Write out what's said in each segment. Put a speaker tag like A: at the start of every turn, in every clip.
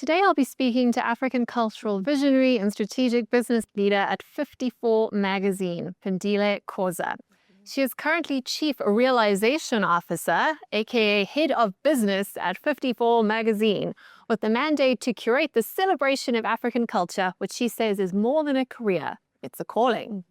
A: Today I'll be speaking to African cultural visionary and strategic business leader at 54 magazine, Phindile Khoza. She is currently Chief Realization Officer, aka Head of Business at 54 magazine, with the mandate to curate the celebration of African culture, which she says is more than a career, it's a calling.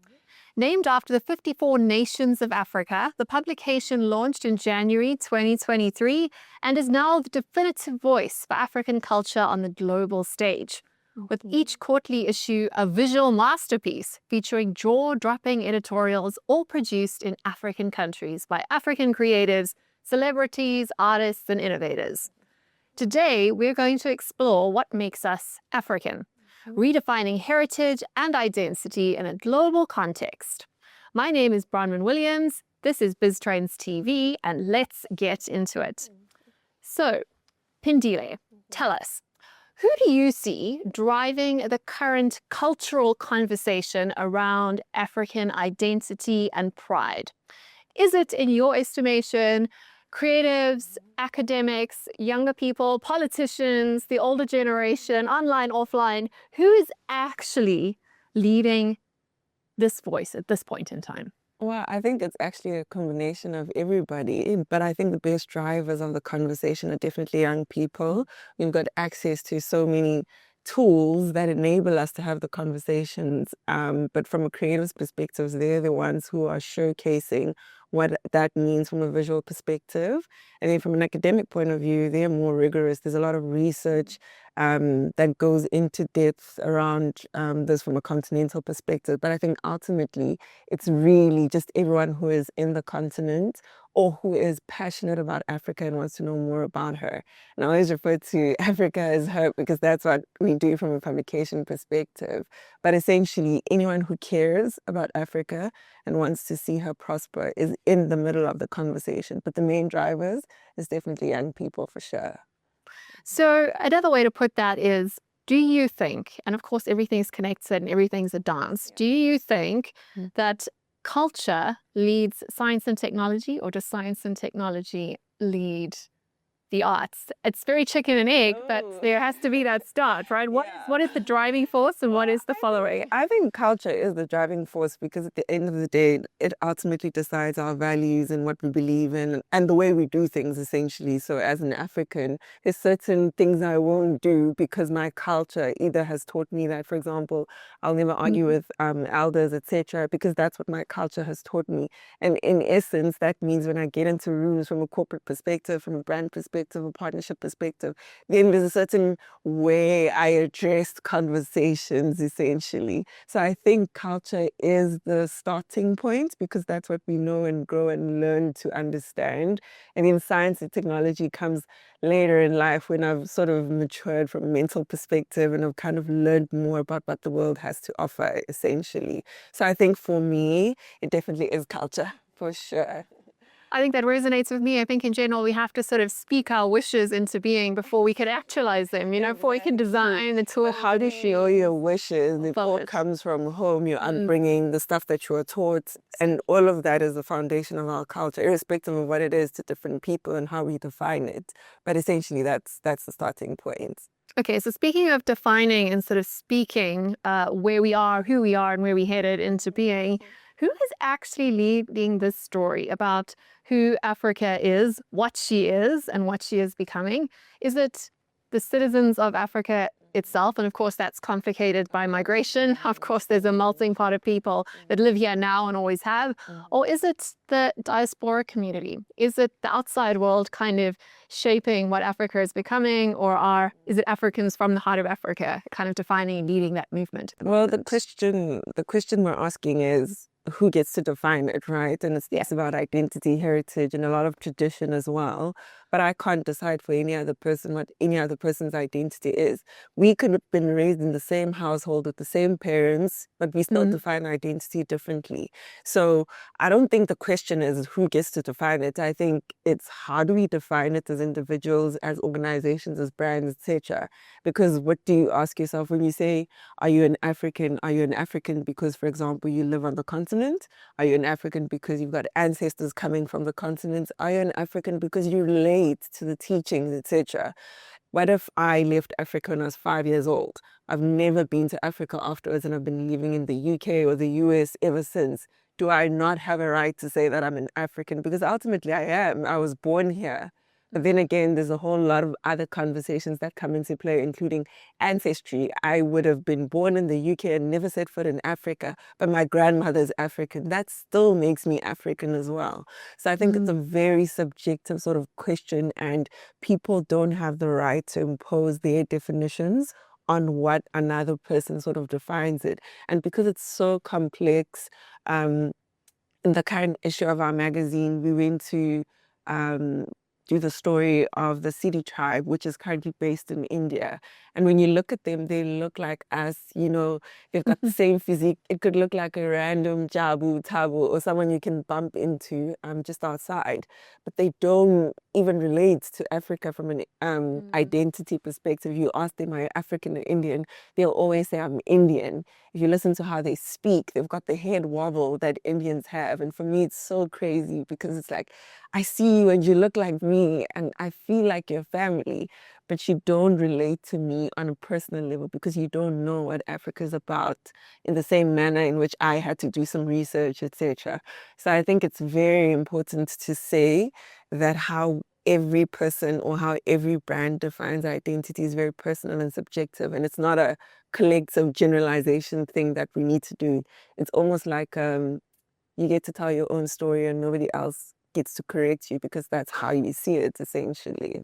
A: Named after the 54 nations of Africa, the publication launched in January 2023 and is now the definitive voice for African culture on the global stage. With each quarterly issue a visual masterpiece featuring jaw-dropping editorials all produced in African countries by African creatives, celebrities, artists, and innovators. Today, we're going to explore what makes us African, redefining heritage and identity in a global context. My name is Bronwyn Williams, this is BizTrendsTV, and let's get into it. So, Phindile, tell us, who do you see driving the current cultural conversation around African identity and pride? Is it, in your estimation, creatives, academics, younger people, politicians, the older generation, online, offline? Who is actually leading this voice at this point in time?
B: Well, I think it's actually a combination of everybody, but I think the best drivers of the conversation are definitely young people. We've got access to so many tools that enable us to have the conversations, but from a creative's perspective, they're the ones who are showcasing what that means from a visual perspective. And then from an academic point of view, they're more rigorous. There's a lot of research that goes into depth around this from a continental perspective. But I think ultimately, it's really just everyone who is in the continent or who is passionate about Africa and wants to know more about her. And I always refer to Africa as her because that's what we do from a publication perspective. But essentially, anyone who cares about Africa and wants to see her prosper is in the middle of the conversation. But the main drivers is definitely young people for sure.
A: So another way to put that is, do you think, and of course everything's connected and everything's a dance, do you think that culture leads science and technology, or does science and technology lead the arts? It's very chicken and egg, but there has to be that start, right? What is the driving force and what is the following?
B: I think culture is the driving force because at the end of the day, it ultimately decides our values and what we believe in and the way we do things, essentially. So as an African, there's certain things I won't do because my culture either has taught me that. For example, I'll never argue with elders, etc., because that's what my culture has taught me. And in essence, that means when I get into rooms from a corporate perspective, from a brand perspective, a partnership perspective, then there's a certain way I address conversations, essentially. So I think culture is the starting point because that's what we know and grow and learn to understand. And then science and technology comes later in life when I've sort of matured from a mental perspective and I've kind of learned more about what the world has to offer, essentially. So I think for me, it definitely is culture, for sure.
A: I think that resonates with me. I think in general, we have to sort of speak our wishes into being before we can actualize them, before we can design the tool.
B: But how do you feel your wishes? It all comes from home, your upbringing, the stuff that you were taught, and all of that is the foundation of our culture, irrespective of what it is to different people and how we define it. But essentially, that's the starting point.
A: Okay, so speaking of defining and sort of speaking where we are, who we are, and where we headed into being, who is actually leading this story about who Africa is, what she is, and what she is becoming? Is it the citizens of Africa itself? And of course, that's complicated by migration. Of course, there's a melting pot of people that live here now and always have. Or is it the diaspora community? Is it the outside world kind of shaping what Africa is becoming? Or is it Africans from the heart of Africa kind of defining and leading that movement?
B: Well, the question we're asking is, who gets to define it, right? And it's about identity, heritage, and a lot of tradition as well. But I can't decide for any other person what any other person's identity is. We could have been raised in the same household with the same parents, but we still define identity differently. So I don't think the question is who gets to define it. I think it's how do we define it as individuals, as organizations, as brands, etc. Because what do you ask yourself when you say, are you an African? Are you an African because, for example, you live on the continent? Are you an African because you've got ancestors coming from the continent? Are you an African because you relate to the teachings, etc.? what if I left Africa when I was 5 years old? I've never been to Africa afterwards, and I've been living in the UK or the US ever since. Do I not have a right to say that I'm an African? Because ultimately I am. I was born here. But then again, there's a whole lot of other conversations that come into play, including ancestry. I would have been born in the UK and never set foot in Africa, but my grandmother's African. That still makes me African as well. So I think it's a very subjective sort of question, and people don't have the right to impose their definitions on what another person sort of defines it. And because it's so complex, in the current issue of our magazine, we went to do the story of the Sidi tribe, which is currently based in India. And when you look at them, they look like us, you know, they've got the same physique. It could look like a random Jabu, Tabu, or someone you can bump into just outside. But they don't even relate to Africa from an identity perspective. You ask them, are you African or Indian? They'll always say, I'm Indian. If you listen to how they speak, they've got the head wobble that Indians have. And for me, it's so crazy because it's like, I see you and you look like me and I feel like you're family, but you don't relate to me on a personal level because you don't know what Africa is about in the same manner in which I had to do some research, etc. So I think it's very important to say that how every person or how every brand defines identity is very personal and subjective, and it's not a collective generalization thing that we need to do. It's almost like you get to tell your own story and nobody else gets to correct you because that's how you see it, essentially.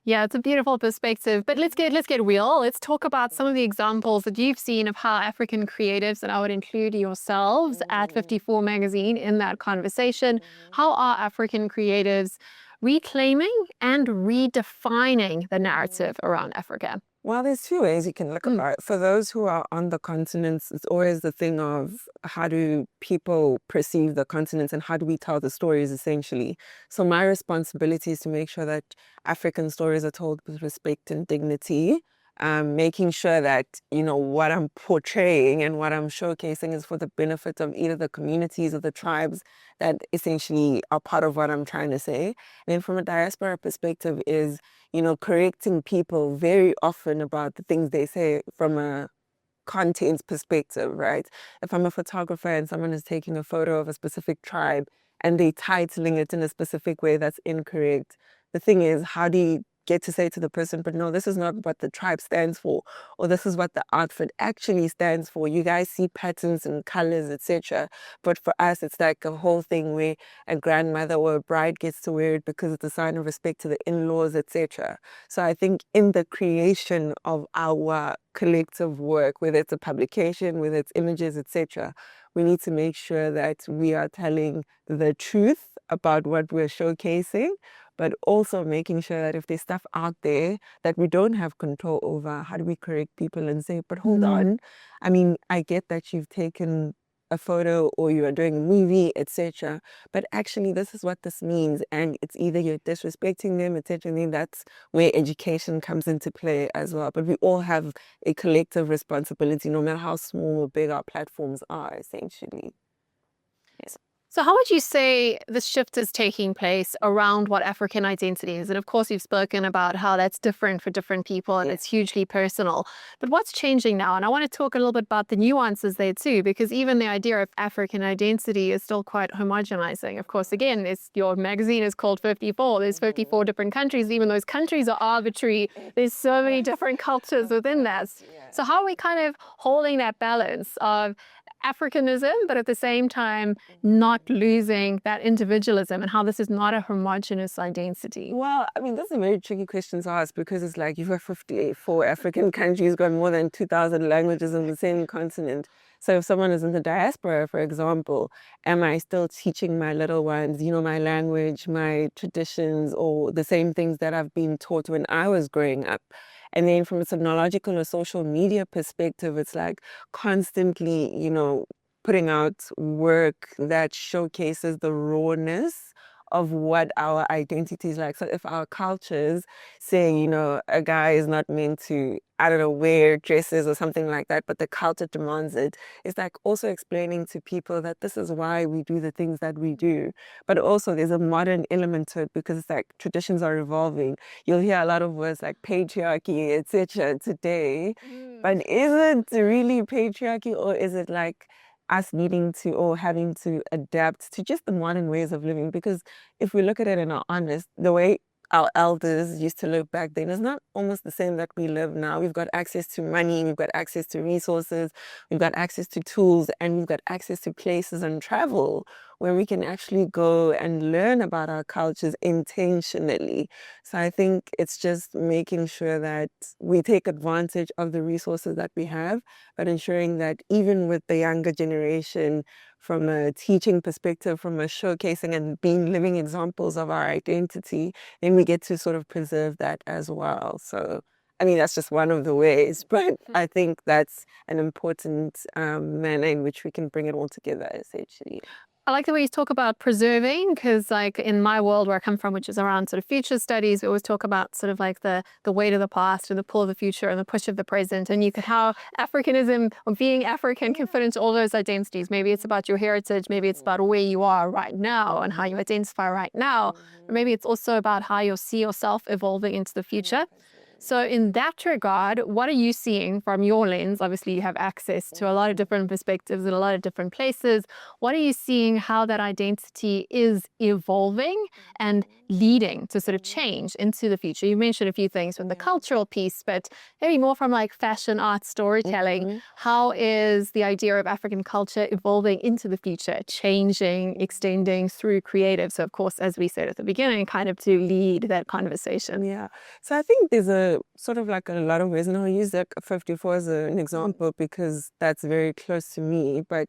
A: Yeah, it's a beautiful perspective. But let's get real. Let's talk about some of the examples that you've seen of how African creatives, and I would include yourselves at 54 Magazine in that conversation. How are African creatives reclaiming and redefining the narrative around Africa?
B: Well, there's two ways you can look at it. For those who are on the continents, it's always the thing of how do people perceive the continents and how do we tell the stories, essentially. So my responsibility is to make sure that African stories are told with respect and dignity, making sure that, you know, what I'm portraying and what I'm showcasing is for the benefit of either the communities or the tribes that essentially are part of what I'm trying to say. And then from a diaspora perspective is, you know, correcting people very often about the things they say from a content perspective, right? If I'm a photographer and someone is taking a photo of a specific tribe and they titling it in a specific way that's incorrect, the thing is, how do you get to say to the person, but no, this is not what the tribe stands for, or this is what the outfit actually stands for. You guys see patterns and colors, etc. But for us, it's like a whole thing where a grandmother or a bride gets to wear it because it's a sign of respect to the in-laws, etc. So I think in the creation of our collective work, whether it's a publication, whether it's images, etc., we need to make sure that we are telling the truth about what we're showcasing, but also making sure that if there's stuff out there that we don't have control over, how do we correct people and say, but hold on, I mean, I get that you've taken a photo or you are doing a movie, etc., but actually this is what this means, and it's either you're disrespecting them, etc. And then that's where education comes into play as well. But we all have a collective responsibility, no matter how small or big our platforms are, essentially. Yes.
A: So how would you say the shift is taking place around what African identity is? And of course, you've spoken about how that's different for different people and it's hugely personal. But what's changing now? And I want to talk a little bit about the nuances there too, because even the idea of African identity is still quite homogenizing. Of course, again, your magazine is called 54. There's 54 different countries. Even those countries are arbitrary. There's so many different cultures within that. So how are we kind of holding that balance of Africanism, but at the same time not losing that individualism, and how this is not a homogenous identity?
B: Well, I mean, that's a very tricky question to ask because it's like you've got 54 African countries, got more than 2,000 languages on the same continent. So if someone is in the diaspora, for example, am I still teaching my little ones, you know, my language, my traditions, or the same things that I've been taught when I was growing up? And then from a technological or social media perspective, it's like constantly, you know, putting out work that showcases the rawness of what our identity is like. So if our cultures say, you know, a guy is not meant to, I don't know, wear dresses or something like that, but the culture demands it, it's like also explaining to people that this is why we do the things that we do. But also there's a modern element to it because it's like traditions are evolving. You'll hear a lot of words like patriarchy, etc. today. But is it really patriarchy, or is it like us needing to or having to adapt to just the modern ways of living? Because if we look at it and are honest, the way our elders used to live back then is not almost the same that we live now. We've got access to money, we've got access to resources, we've got access to tools, and we've got access to places and travel where we can actually go and learn about our cultures intentionally. So I think it's just making sure that we take advantage of the resources that we have, but ensuring that even with the younger generation, from a teaching perspective, from a showcasing and being living examples of our identity, then we get to sort of preserve that as well. So, I mean, that's just one of the ways, but I think that's an important manner in which we can bring it all together, essentially.
A: I like the way you talk about preserving, because like in my world where I come from, which is around sort of future studies, we always talk about sort of like the weight of the past and the pull of the future and the push of the present, and you could how Africanism or being African can fit into all those identities. Maybe it's about your heritage, maybe it's about where you are right now and how you identify right now, or maybe it's also about how you'll see yourself evolving into the future. So in that regard, what are you seeing from your lens? Obviously, you have access to a lot of different perspectives in a lot of different places. What are you seeing how that identity is evolving and leading to sort of change into the future? You mentioned a few things from the cultural piece, but maybe more from like fashion, art, storytelling. How is the idea of African culture evolving into the future, changing, extending through creative? So of course, as we said at the beginning, kind of to lead that conversation.
B: Yeah. So I think there's a sort of like a lot of ways, and I'll use like 54 as an example because that's very close to me. But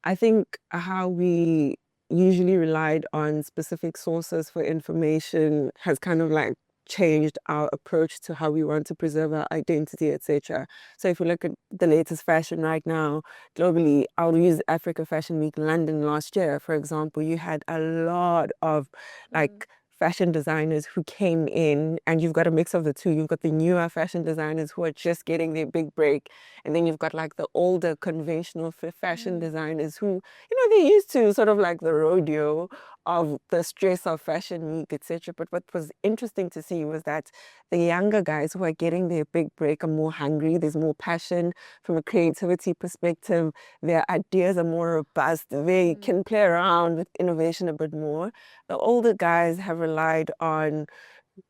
B: I think how we usually relied on specific sources for information has kind of like changed our approach to how we want to preserve our identity, etc. So if we look at the latest fashion right now, globally, I'll use Africa Fashion Week London last year, for example. You had a lot of like fashion designers who came in, and you've got a mix of the two. You've got the newer fashion designers who are just getting their big break, and then you've got like the older conventional fashion designers who, you know, they're used to sort of like the rodeo of the stress of fashion week, etc. But what was interesting to see was that the younger guys who are getting their big break are more hungry. There's more passion from a creativity perspective. Their ideas are more robust. They can play around with innovation a bit more. The older guys have relied on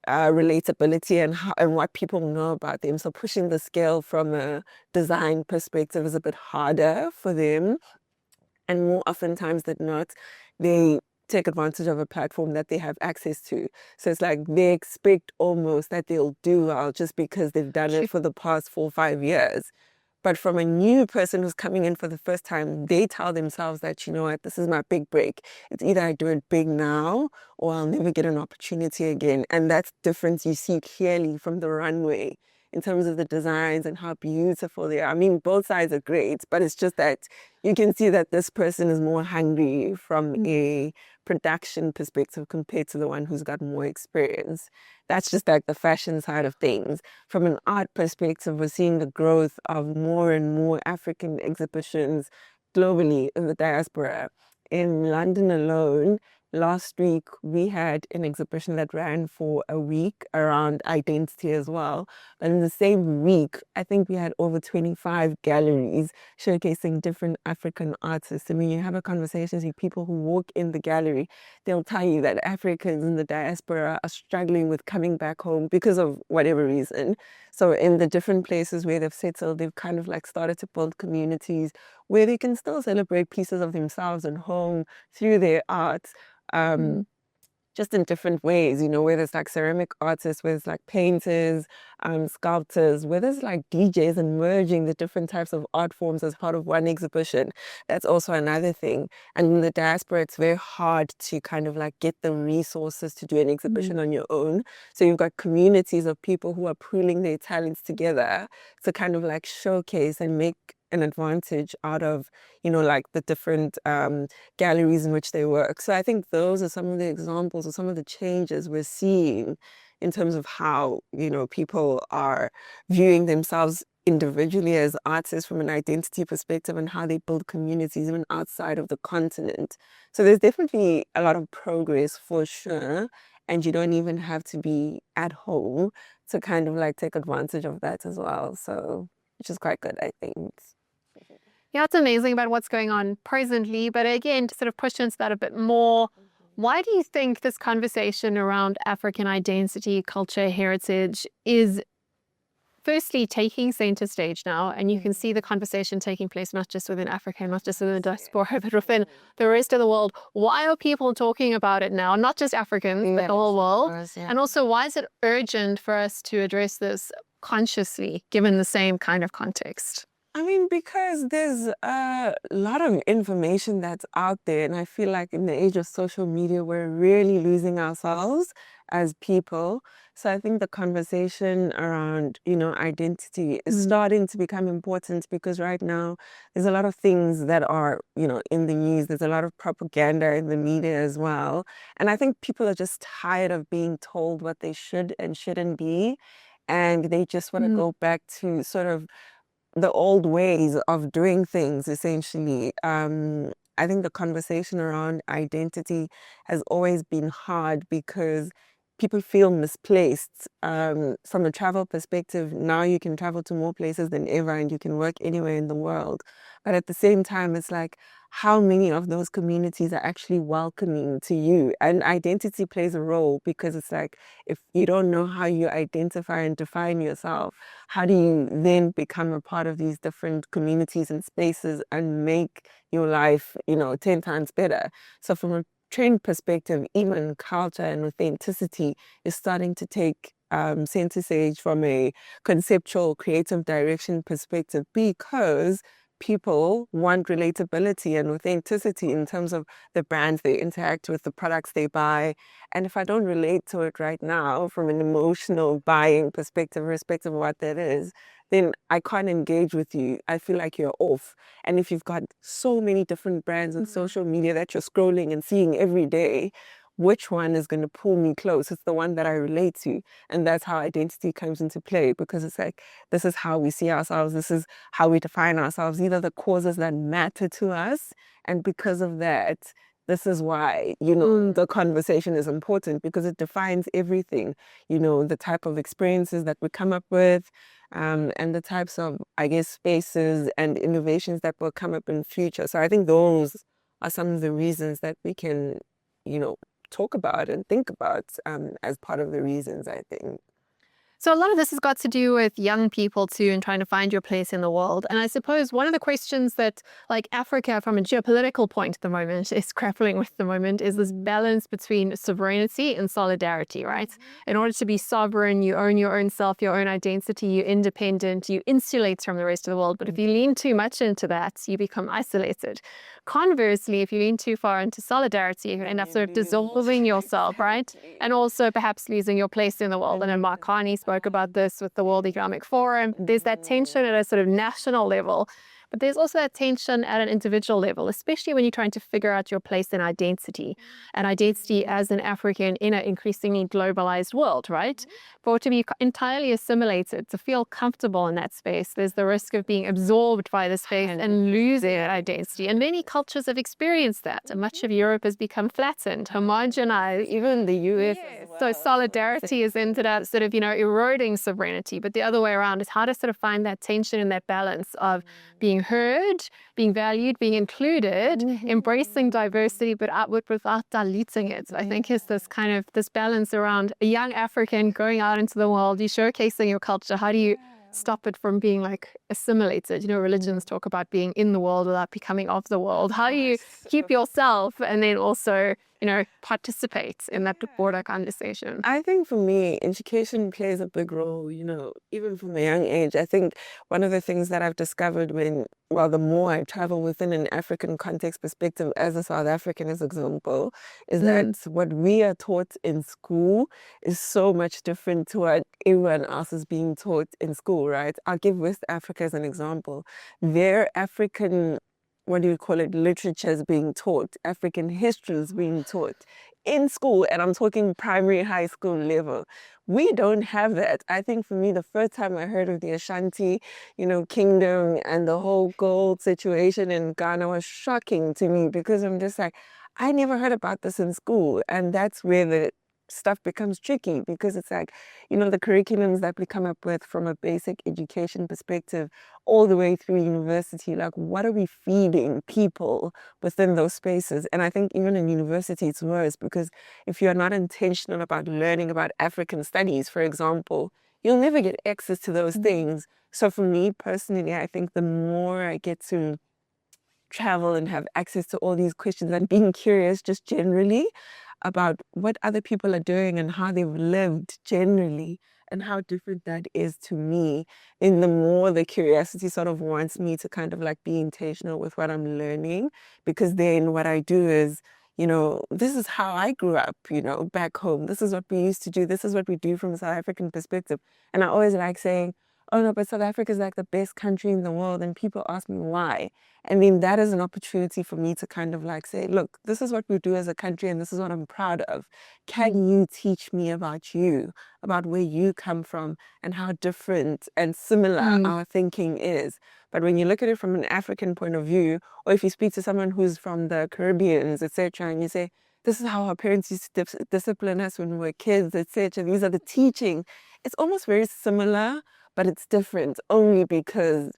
B: relatability and what people know about them. So pushing the scale from a design perspective is a bit harder for them. And more oftentimes than not, they take advantage of a platform that they have access to. So it's like they expect almost that they'll do well just because they've done it for the past 4 or 5 years. But from a new person who's coming in for the first time, they tell themselves that, you know what, this is my big break. It's either I do it big now or I'll never get an opportunity again. And that's difference you see clearly from the runway in terms of the designs and how beautiful they are. I mean, both sides are great, but it's just that you can see that this person is more hungry from a production perspective compared to the one who's got more experience. That's just like the fashion side of things. From an art perspective, we're seeing the growth of more and more African exhibitions globally in the diaspora. In London alone, last week we had an exhibition that ran for a week around identity as well. But in the same week, I think we had over 25 galleries showcasing different African artists. And when you have a conversation with people who walk in the gallery, they'll tell you that Africans in the diaspora are struggling with coming back home because of whatever reason. So in the different places where they've settled, they've kind of like started to build communities where they can still celebrate pieces of themselves and home through their art. Just in different ways, you know, whether it's like ceramic artists, whether it's like painters, sculptors, whether it's like DJs and merging the different types of art forms as part of one exhibition. That's also another thing. And in the diaspora, it's very hard to kind of like get the resources to do an exhibition on your own. So you've got communities of people who are pooling their talents together to kind of like showcase and make an advantage out of, like the different galleries in which they work. So I think those are some of the examples or some of the changes we're seeing in terms of how, people are viewing themselves individually as artists from an identity perspective and how they build communities even outside of the continent. So there's definitely a lot of progress for sure. And you don't even have to be at home to kind of like take advantage of that as well. So, which is quite good, I think.
A: Yeah, it's amazing about what's going on presently. But again, to sort of push into that a bit more, why do you think this conversation around African identity, culture, heritage is firstly taking center stage now? And you can see the conversation taking place not just within Africa, not just within the diaspora, but within the rest of the world. Why are people talking about it now? Not just Africans, but the whole world. And also, why is it urgent for us to address this consciously, given the same kind of context?
B: I mean, because there's a lot of information that's out there, and I feel like in the age of social media, we're really losing ourselves as people. So I think the conversation around, identity is starting to become important because right now there's a lot of things that are, in the news. There's a lot of propaganda in the media as well. And I think people are just tired of being told what they should and shouldn't be. And they just want to go back to sort of the old ways of doing things, essentially. I think the conversation around identity has always been hard because people feel misplaced. From a travel perspective, now you can travel to more places than ever and you can work anywhere in the world. But at the same time, it's like, how many of those communities are actually welcoming to you? And identity plays a role because it's like, if you don't know how you identify and define yourself, how do you then become a part of these different communities and spaces and make your life, 10 times better? So from a trend perspective, even culture and authenticity is starting to take center stage from a conceptual creative direction perspective because people want relatability and authenticity in terms of the brands they interact with, the products they buy. And if I don't relate to it right now from an emotional buying perspective, irrespective of what that is, then I can't engage with you. I feel like you're off. And if you've got so many different brands on social media that you're scrolling and seeing every day, which one is going to pull me close? It's the one that I relate to. And that's how identity comes into play because it's like, this is how we see ourselves. This is how we define ourselves. These are the causes that matter to us. And because of that, this is why, the conversation is important because it defines everything, the type of experiences that we come up with, and the types of, I guess, spaces and innovations that will come up in the future. So I think those are some of the reasons that we can, talk about and think about as part of the reasons, I think.
A: So a lot of this has got to do with young people too and trying to find your place in the world. And I suppose one of the questions that like Africa from a geopolitical point at the moment is grappling with the moment is this balance between sovereignty and solidarity, right? In order to be sovereign, you own your own self, your own identity, you're independent, you insulate from the rest of the world. But if you lean too much into that, you become isolated. Conversely, if you lean too far into solidarity, you end up sort of dissolving yourself, right? And also perhaps losing your place in the world. And then Markani spoke about this with the World Economic Forum. There's that tension at a sort of national level, but there's also that tension at an individual level, especially when you're trying to figure out your place in identity and identity as an African in an increasingly globalized world, right? For it to be entirely assimilated, to feel comfortable in that space, there's the risk of being absorbed by the space and losing identity. And many cultures have experienced that. And much of Europe has become flattened, homogenized, even the US. So solidarity is into that sort of, eroding sovereignty. But the other way around is how to sort of find that tension and that balance of being heard, being valued, being included, embracing diversity, but without diluting it. I think is this kind of this balance around a young African going out into the world, you showcasing your culture. How do you stop it from being like assimilated? Religions talk about being in the world without becoming of the world. How do you keep yourself and then also participates in that broader conversation?
B: I think for me, education plays a big role, even from a young age. I think one of the things that I've discovered the more I travel within an African context perspective as a South African, as example, is that what we are taught in school is so much different to what everyone else is being taught in school, right? I'll give West Africa as an example. Their African, what do you call it, literature is being taught, African history is being taught in school, and I'm talking primary, high school level. We don't have that. I think for me, the first time I heard of the Ashanti, kingdom and the whole gold situation in Ghana was shocking to me, because I'm just like, I never heard about this in school. And that's where the stuff becomes tricky, because it's like, the curriculums that we come up with from a basic education perspective all the way through university, like what are we feeding people within those spaces? And I think even in university it's worse, because if you're not intentional about learning about African studies, for example, you'll never get access to those things. So for me personally, I think the more I get to travel and have access to all these questions and being curious just generally about what other people are doing and how they've lived generally and how different that is to me, and the more the curiosity sort of wants me to kind of like be intentional with what I'm learning, because then what I do is, this is how I grew up, back home. This is what we used to do. This is what we do from a South African perspective. And I always like saying, oh no, but South Africa is like the best country in the world. And people ask me why. I mean, that is an opportunity for me to kind of like say, look, this is what we do as a country and this is what I'm proud of. Can you teach me about you, about where you come from and how different and similar our thinking is? But when you look at it from an African point of view, or if you speak to someone who's from the Caribbeans, etc., and you say, this is how our parents used to discipline us when we were kids, etc., these are the teaching. It's almost very similar, but it's different only because,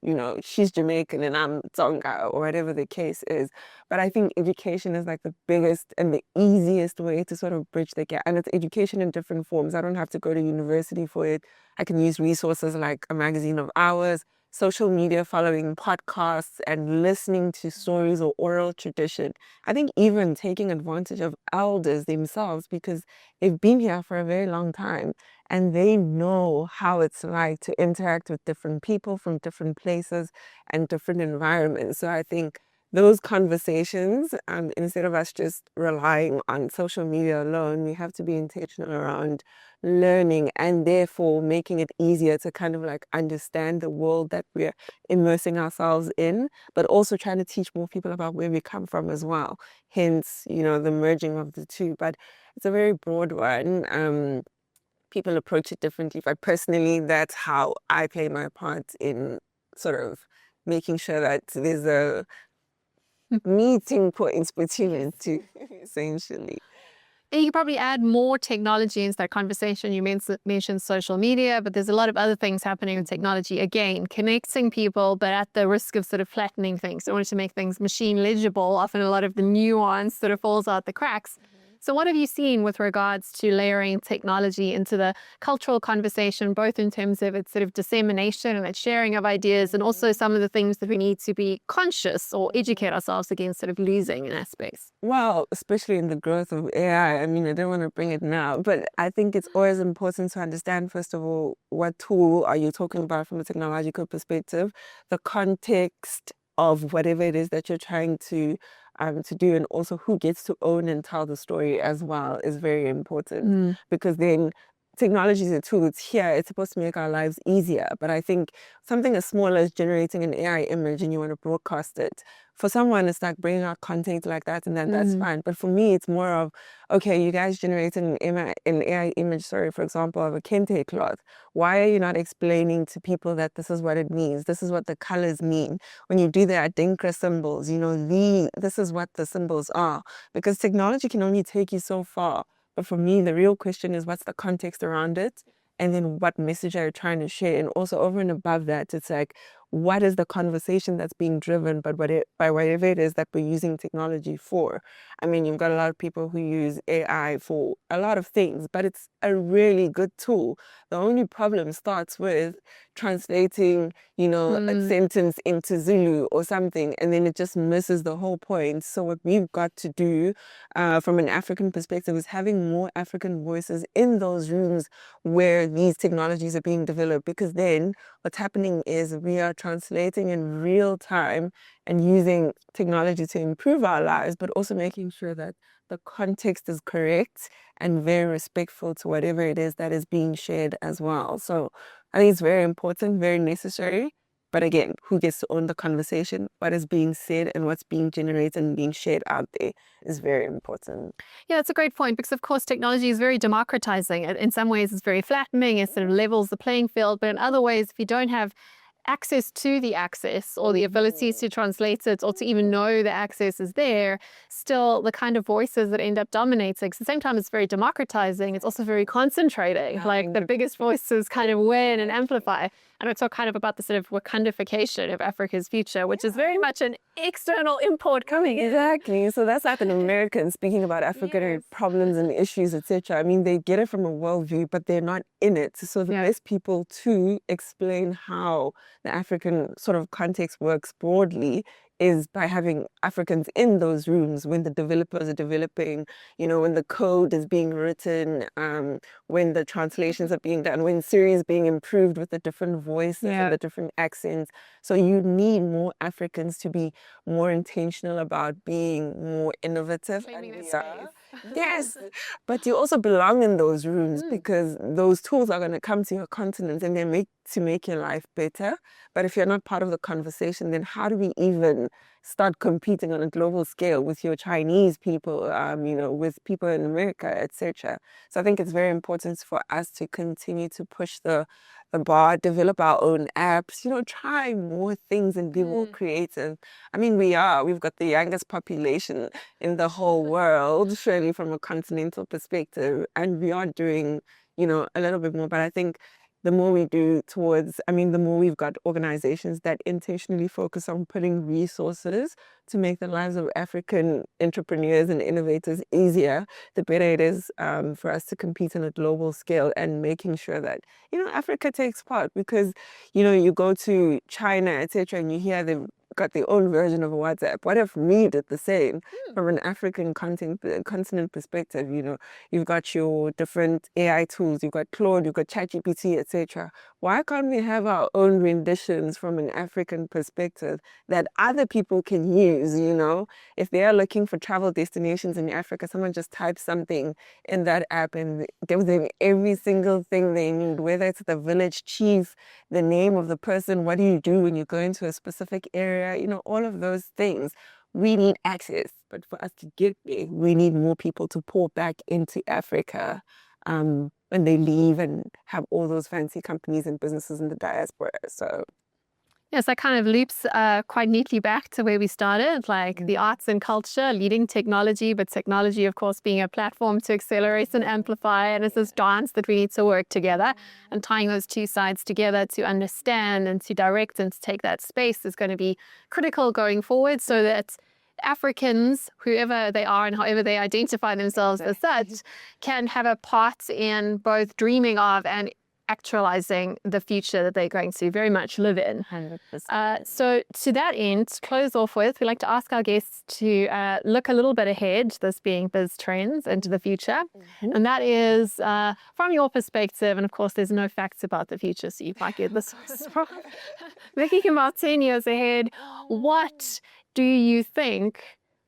B: she's Jamaican and I'm Tsonga, or whatever the case is. But I think education is like the biggest and the easiest way to sort of bridge the gap. And it's education in different forms. I don't have to go to university for it. I can use resources like a magazine of ours, social media, following podcasts and listening to stories or oral tradition. I think even taking advantage of elders themselves, because they've been here for a very long time and they know how it's like to interact with different people from different places and different environments. So I think those conversations, instead of us just relying on social media alone, we have to be intentional around learning and therefore making it easier to kind of like understand the world that we're immersing ourselves in, but also trying to teach more people about where we come from as well. Hence, the merging of the two. But it's a very broad one. People approach it differently, but personally, that's how I play my part in sort of making sure that there's a meeting points between the two, essentially.
A: And you could probably add more technology into that conversation. You mentioned social media, but there's a lot of other things happening in technology. Again, connecting people, but at the risk of sort of flattening things. In order to make things machine legible, often a lot of the nuance sort of falls out the cracks. So what have you seen with regards to layering technology into the cultural conversation, both in terms of its sort of dissemination and its sharing of ideas, and also some of the things that we need to be conscious or educate ourselves against sort of losing in aspects?
B: Well, especially in the growth of AI, I mean, I don't want to bring it now, but I think it's always important to understand, first of all, what tool are you talking about from a technological perspective, the context of whatever it is that you're trying to do, and also who gets to own and tell the story as well is very important. Because then technology is a tool, it's here, it's supposed to make our lives easier. But I think something as small as generating an AI image and you want to broadcast it, for someone it's like bringing out content like that and then that's fine. But for me, it's more of, okay, you guys generated an AI image, for example, of a kente cloth. Why are you not explaining to people that this is what it means? This is what the colors mean. When you do the Adinkra symbols, this is what the symbols are. Because technology can only take you so far. But for me, the real question is, what's the context around it? And then what message are you trying to share? And also over and above that, it's like, what is the conversation that's being driven by whatever it is that we're using technology for. I mean, you've got a lot of people who use AI for a lot of things, but it's a really good tool. The only problem starts with translating, a sentence into Zulu or something, and then it just misses the whole point. So what we've got to do from an African perspective is having more African voices in those rooms where these technologies are being developed, because then what's happening is we are translating in real time and using technology to improve our lives, but also making sure that the context is correct and very respectful to whatever it is that is being shared as well. So I think it's very important, very necessary. But again, who gets to own the conversation? What is being said and what's being generated and being shared out there is very important.
A: Yeah, that's a great point, because of course technology is very democratizing. In some ways it's very flattening, it sort of levels the playing field, but in other ways, if you don't have access to the access or the ability to translate it or to even know the access is there, still the kind of voices that end up dominating. So at the same time, it's very democratizing. It's also very concentrating. Like the biggest voices kind of win and amplify. And it's all kind of about the sort of Wakandification of Africa's future, which is very much an external import coming in.
B: Exactly. So that's like an American speaking about African problems and issues, etc. I mean, they get it from a worldview, but they're not in it. So the best people to explain how the African sort of context works broadly is by having Africans in those rooms when the developers are developing, when the code is being written, when the translations are being done, when Siri is being improved with the different voices and the different accents. So you need more Africans to be more intentional about being more innovative. Yes, but you also belong in those rooms because those tools are going to come to your continent and they're made to make your life better. But if you're not part of the conversation, then how do we even start competing on a global scale with your Chinese people, with people in America, etc. So I think it's very important for us to continue to push the bar, develop our own apps, try more things and be more creative. I mean, we've got the youngest population in the whole world, surely from a continental perspective, and we are doing, a little bit more. But I think the more we do the more we've got organizations that intentionally focus on putting resources to make the lives of African entrepreneurs and innovators easier, the better it is for us to compete on a global scale and making sure that, Africa takes part. Because, you go to China, etc., and you hear they've got their own version of WhatsApp. What if we did the same from an African continent perspective? You've got your different AI tools, you've got Claude, you've got ChatGPT, etc. Why can't we have our own renditions from an African perspective that other people can use? If they are looking for travel destinations in Africa, someone just types something in that app and gives them every single thing they need, whether it's the village chief, the name of the person, what do you do when you go into a specific area, all of those things. We need access, but for us to get there, we need more people to pour back into Africa when they leave and have all those fancy companies and businesses in the diaspora. So
A: yes, that kind of loops quite neatly back to where we started, like the arts and culture leading technology, but technology, of course, being a platform to accelerate and amplify. And it's this dance that we need to work together, and tying those two sides together to understand and to direct and to take that space is going to be critical going forward, so that Africans, whoever they are and however they identify themselves as such, can have a part in both dreaming of and actualizing the future that they're going to very much live in.
B: 100%.
A: So to that end, to close off with, we like to ask our guests to look a little bit ahead, this being Biz Trends, into the future. And that is from your perspective, and of course there's no facts about the future, so you might get this from. Thinking about 10 years ahead, what do you think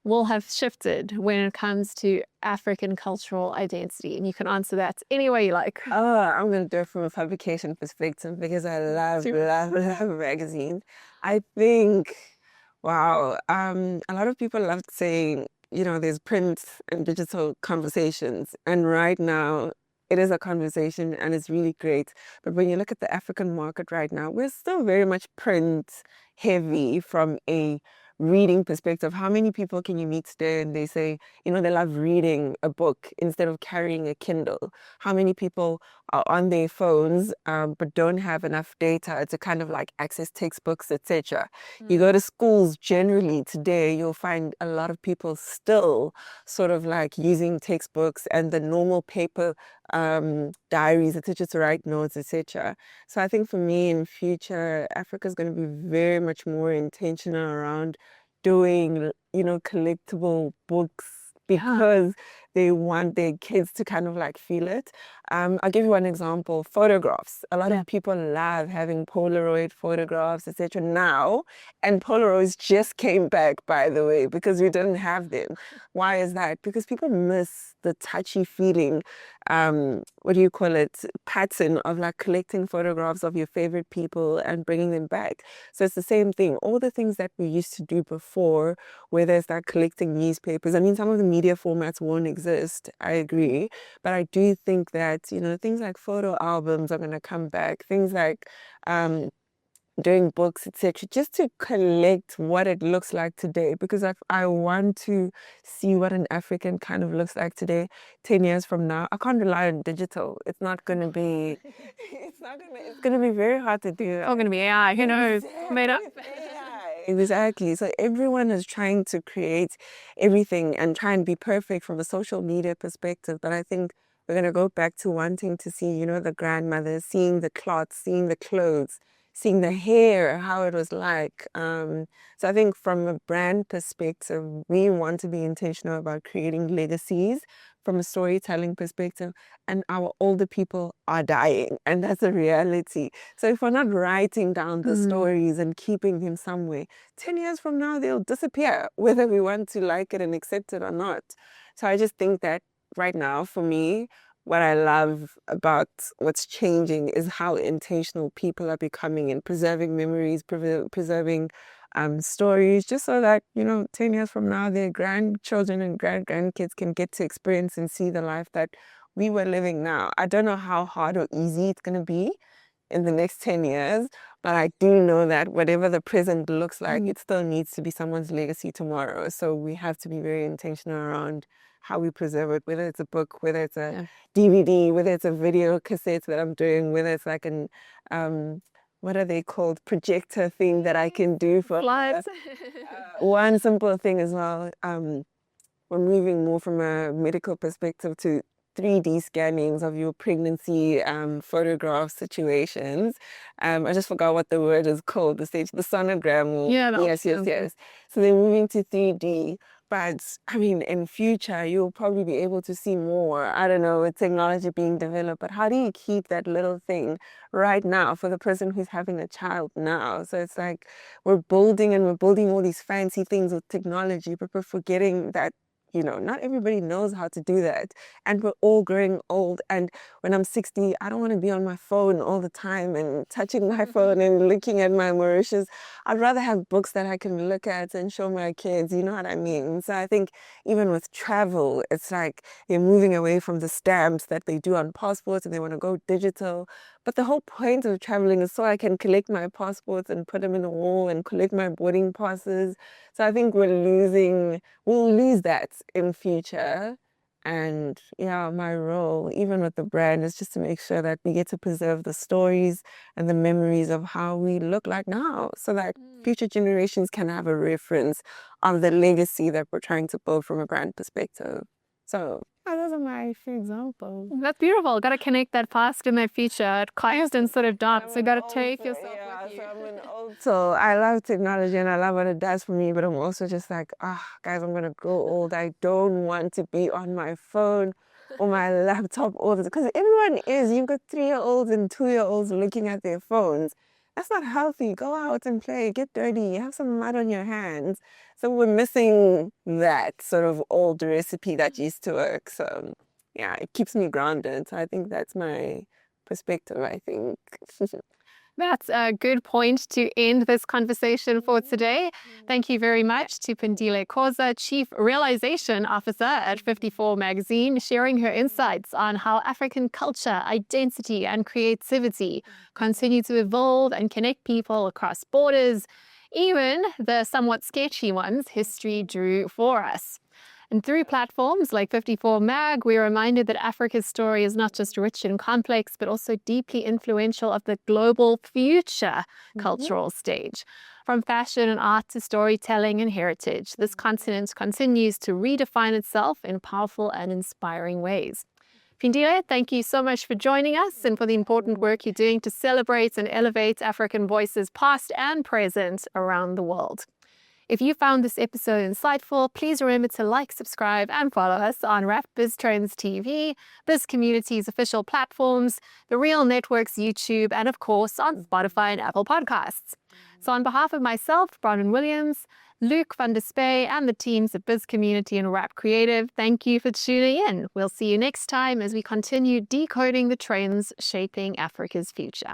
A: will have shifted when it comes to African cultural identity? And you can answer that any way you like.
B: I'm going to do it from a publication perspective because I love magazines. I think, wow, a lot of people love saying, there's print and digital conversations. And right now, it is a conversation and it's really great. But when you look at the African market right now, we're still very much print heavy from a reading perspective, how many people can you meet today and they say, you know, they love reading a book instead of carrying a Kindle? How many people are on their phones but don't have enough data to kind of like access textbooks, etc.? You go to schools generally today, you'll find a lot of people still sort of like using textbooks and the normal paper diaries, etc., to write notes, etc. So I think for me in future, Africa is going to be very much more intentional around doing, you know, collectible books because they want their kids to kind of like feel it. I'll give you one example, photographs. A lot of people love having Polaroid photographs, etc. now, and Polaroids just came back, by the way, because we didn't have them. Why is that? Because people miss the touchy feeling, what do you call it, pattern of like collecting photographs of your favorite people and bringing them back. So it's the same thing. All the things that we used to do before, whether it's like collecting newspapers, I mean, some of the media formats won't exist, I agree, but I do think that, you know, things like photo albums are going to come back, things like doing books, etc., just to collect what it looks like today, because I want to see what an African kind of looks like today, 10 years from now. I can't rely on digital. It's not going to be, it's going to be very hard to do.
A: It's all going to be AI, who knows? Made up.
B: Exactly. So everyone is trying to create everything and try and be perfect from a social media perspective. But I think we're going to go back to wanting to see, you know, the grandmothers, seeing the cloths, seeing the clothes, seeing the hair, how it was like. So I think from a brand perspective, we want to be intentional about creating legacies from a storytelling perspective, and our older people are dying, and that's a reality. So if we're not writing down the stories and keeping them somewhere, 10 years from now, they'll disappear, whether we want to like it and accept it or not. So I just think that right now, for me, what I love about what's changing is how intentional people are becoming in preserving memories, preserving stories, just so that, you know, 10 years from now, their grandchildren and grandkids can get to experience and see the life that we were living now. I don't know how hard or easy it's going to be in the next 10 years, but I do know that whatever the present looks like, it still needs to be someone's legacy tomorrow. So we have to be very intentional around how we preserve it, whether it's a book, whether it's a DVD, whether it's a video cassette that I'm doing, whether it's like an what are they called, projector thing that I can do for
A: Slides.
B: one simple thing as well. We're moving more from a medical perspective to 3D scannings of your pregnancy photograph situations. I just forgot what the word is called, the sonogram. Yes. So they're moving to 3D. But I mean, in future, you'll probably be able to see more. I don't know, with technology being developed, but how do you keep that little thing right now for the person who's having a child now? So it's like we're building all these fancy things with technology, but we're forgetting that, you know, not everybody knows how to do that. And we're all growing old. And when I'm 60, I don't want to be on my phone all the time and touching my phone and looking at my Mauritius. I'd rather have books that I can look at and show my kids, you know what I mean? So I think even with travel, it's like you're moving away from the stamps that they do on passports and they want to go digital. But the whole point of traveling is so I can collect my passports and put them in a wall and collect my boarding passes. So I think we'll lose that in future. And yeah, my role, even with the brand, is just to make sure that we get to preserve the stories and the memories of how we look like now, so that future generations can have a reference of the legacy that we're trying to build from a brand perspective. So those are my few examples.
A: That's beautiful. Got to connect that past and that future. It constant sort of dance. So got to take yourself with you.
B: So I'm an old soul. I love technology and I love what it does for me, but I'm also just like, guys, I'm gonna grow old. I don't want to be on my phone or my laptop all the time, because everyone is. You've got 3-year-olds and 2-year-olds looking at their phones. That's not healthy. Go out and play, get dirty, have some mud on your hands. So we're missing that sort of old recipe that used to work. So yeah, it keeps me grounded. So I think that's my perspective, I think.
A: That's a good point to end this conversation for today. Thank you very much to Phindile Khoza, Chief Realization Officer at 54 Magazine, sharing her insights on how African culture, identity, and creativity continue to evolve and connect people across borders, Even the somewhat sketchy ones history drew for us. And through platforms like 54 Mag, we're reminded that Africa's story is not just rich and complex, but also deeply influential of the global future cultural stage. From fashion and art to storytelling and heritage, this continent continues to redefine itself in powerful and inspiring ways. Phindile, thank you so much for joining us and for the important work you're doing to celebrate and elevate African voices past and present around the world. If you found this episode insightful, please remember to like, subscribe, and follow us on RAPT BizTrendsTV, Bizcommunity's official platforms, The Real Network's YouTube, and of course on Spotify and Apple Podcasts. So on behalf of myself, Bronwyn Williams, Luke van der Spey, and the teams at Bizcommunity and Rapt Creative, thank you for tuning in. We'll see you next time as we continue decoding the trends shaping Africa's future.